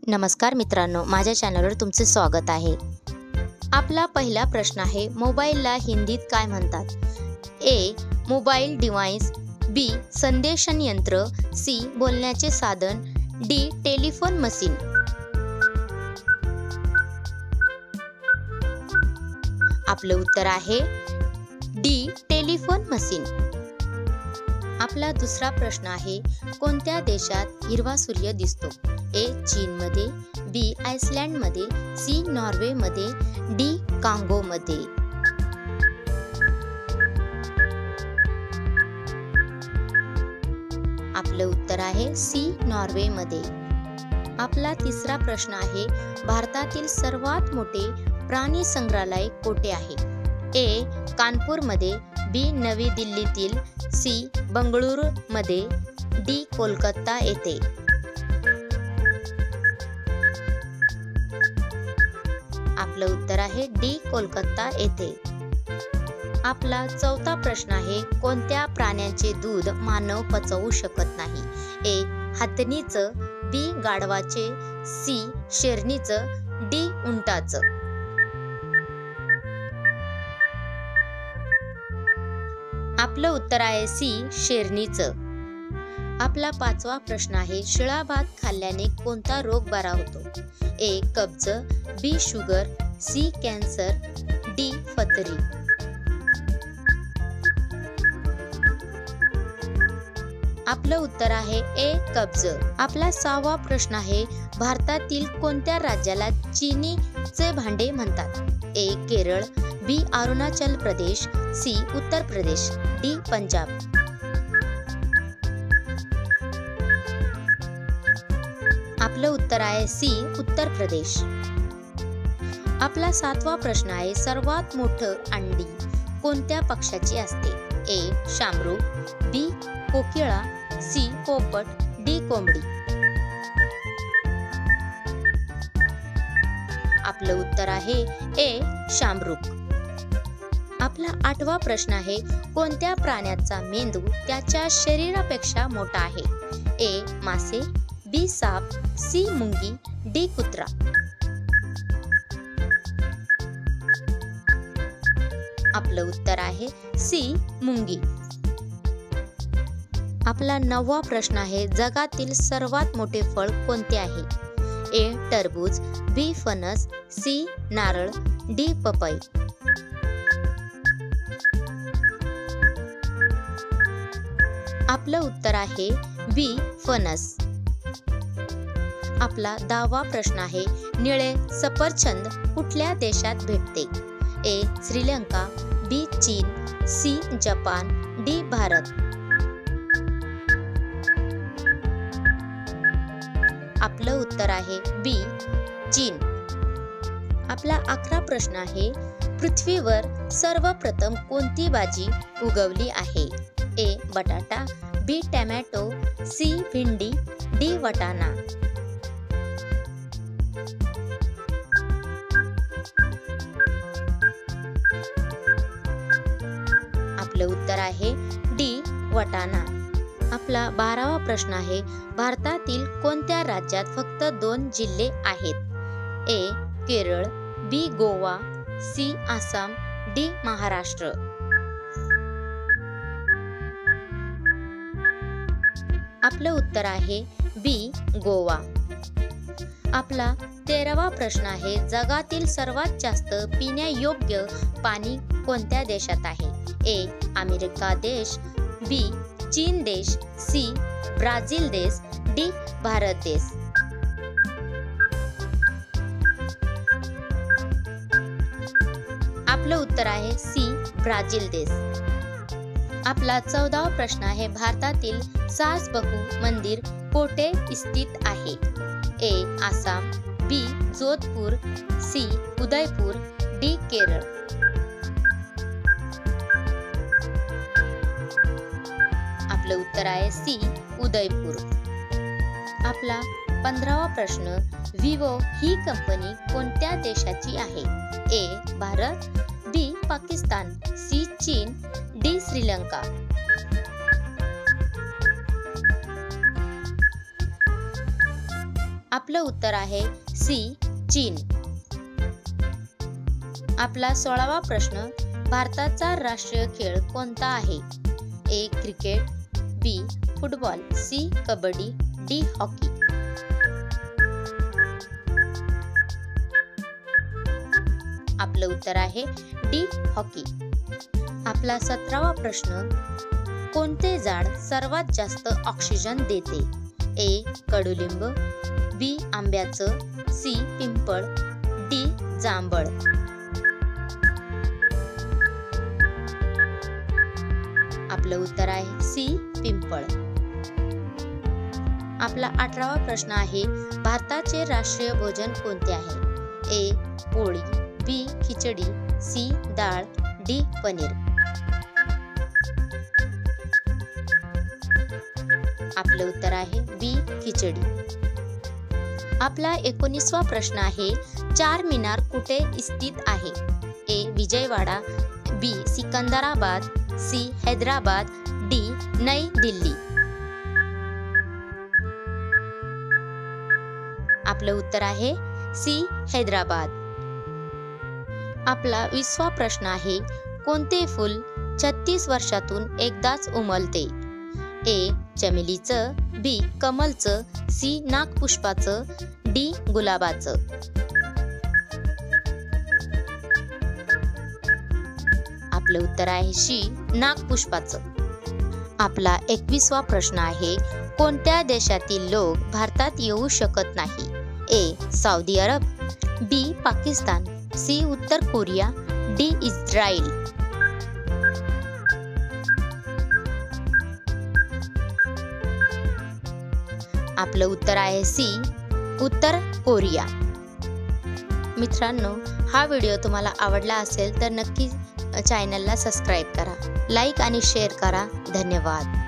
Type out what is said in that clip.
नमस्कार मित्रांनो, माझ्या चॅनलवर तुमचे स्वागत आहे. आपला पहिला प्रश्न आहे, मोबाईलला हिंदीत काय म्हणतात? ए. मोबाईल डिव्हाइस, बी. संदेशन यंत्र, सी. बोलण्याचे साधन, डी. Telephone machine. आपलं उत्तर आहे डी. Telephone machine. आपला दुसरा प्रश्न आहे, कोणत्या देशात हिरवा सूर्य दिसतो? ए. चीनमध्ये, बी. आइसलँडमध्ये, सी. नॉर्वेमध्ये, डी. कांगोमध्ये. आपलं उत्तर आहे सी. नॉर्वेमध्ये. आपला तिसरा प्रश्न आहे, भारतातील सर्वात मोठे प्राणी संग्रहालय कोठे आहे? ए. कानपूरमध्ये, बी. नवी दिल्लीतील, सी. बंगळुरूमध्ये, डी. कोलकाता येथे. आपलं उत्तर आहे डी. कोलकाता येथे. आपला चौथा प्रश्न आहे, कोणत्या प्राण्याचे दूध मानव पचवू शकत नाही? ए. हत्तीचं, बी. गाढवाचे, सी. शेरणीचं, डी. उंटाचं. आपलं उत्तर आहे सी. शेरणीचं. आपला पाचवा प्रश्न आहे, शिळा भात खाल्ल्याने कोणता रोग बरा होतो? ए. कब्ज, B. Sugar, C. Cancer, D. फतरी. आपलं उत्तर आहे ए. कब्ज. आपला सहावा प्रश्न आहे, भारतातील कोणत्या राज्याला चिनीचे भांडे म्हणतात? ए. केरळ, बी. अरुणाचल प्रदेश, सी. उत्तर प्रदेश, डी. पंजाब. आपलं उत्तर आहे सी. उत्तर प्रदेश. आपला सातवा प्रश्न आहे, सर्वात मोठं अंडी कोणत्या पक्षाची असते? ए. शामरूख, बी. कोकिळा, सी. पोपट, डी. कोंबडी. आपलं उत्तर आहे ए. शामरूख. आपला आठवा प्रश्न आहे, कोणत्या प्राण्याचा मेंदू त्याच्या शरीरापेक्षा मोठा आहे? ए. मासे, बी. साप, सी. मुंगी, डी. कुत्रा. आपलं उत्तर आहे सी. मुंगी. आपला नववा प्रश्न आहे, जगातील सर्वात मोठे फळ कोणते आहे? ए. टरबूज, बी. फणस, सी. नारळ, डी. पपई. आपलं उत्तर आहे बी. फणस. आपला 10वा प्रश्न आहे, निळे सफरचंद कुठल्या देशात भेटते? ए. श्रीलंका, बी. चीन, सी. Japan, D. भारत. आपलं उत्तर आहे बी. चीन. आपला 11 प्रश्न आहे, पृथ्वीवर सर्वप्रथम कोणती भाजी उगवली आहे? ए. बटाटा, बी. Tomato, C. भेंडी, डी. वाटाणा. आपलं उत्तर आहे डी. वाटाणा. आपला 12वा प्रश्न आहे, भारतातील कोणत्या राज्यात फक्त 2 जिल्हे आहेत? ए. केरळ, बी. गोवा, सी. आसाम, डी. महाराष्ट्र. आपलं उत्तर आहे बी. गोवा. आपला 13वा प्रश्न आहे, जगातील सर्वात जास्त पिण्यायोग्य पाणी कोणत्या देशात आहे? ए. अमेरिका देश, बी. चीन देश, सी. ब्राझील देश, डी. भारत देश. आपलं उत्तर आहे सी. ब्राझील देश. आपला 14वा प्रश्न आहे, भारतातील सासबहू मंदिर कोठे स्थित आहे? ए. आसाम, बी. जोधपूर, सी. उदयपूर, डी. केरळ. आपलं उत्तर आहे सी. उदयपूर. आपला 15वा प्रश्न, विवो ही कंपनी कोणत्या देशाची आहे? ए. भारत, बी. पाकिस्तान, सी. चीन, डी. श्रीलंका. आपलं उत्तर आहे सी चीन. आपला 16वा प्रश्न, भारताचा राष्ट्रीय खेळ कोणता आहे? A cricket, B football, C kabaddi, D hockey. आपलं उत्तर आहे डी हॉकी. आपला 17वा प्रश्न, कोणते झाड सर्वात जास्त ऑक्सिजन देते? ए कडुलिंब, बी आंब्याचं, सी पिंपळ, डी जांभळ. आपलं उत्तर आहे सी पिंपळ. आपला 18वा प्रश्न आहे, भारताचे राष्ट्रीय भोजन कोणते आहे? ए पोळी, बी खिचडी, सी डाळ, डी पनीर. आपलं उत्तर आहे बी खिचडी. आपला 19वा प्रश्न आहे, चार मिनार कुठे स्थित आहे? ए विजयवाडा, बी सिकंदराबाद, सी हैदराबाद, डी नई दिल्ली. आपलं उत्तर आहे सी हैदराबाद. आपला 20वा प्रश्न आहे, कोणते फूल 36 वर्षातून एकदाच उमलते? ए चमेलीचं, बी कमलचं, सी नागपुष्पाचं, डी गुलाबाचं. आपलं उत्तर आहे सी नागपुष्पाचं. आपला 21वा प्रश्न आहे, कोणत्या देशातील लोक भारतात येऊ शकत नाही? ए सौदी अरब, बी पाकिस्तान, सी उत्तर कोरिया, डी इस्रायल. आपलं उत्तर आहे सी उत्तर कोरिया. मित्रांनो, हा व्हिडिओ तुम्हाला आवडला असेल तर नक्की चॅनलला सबस्क्राईब करा, लाईक आणि शेअर करा. धन्यवाद.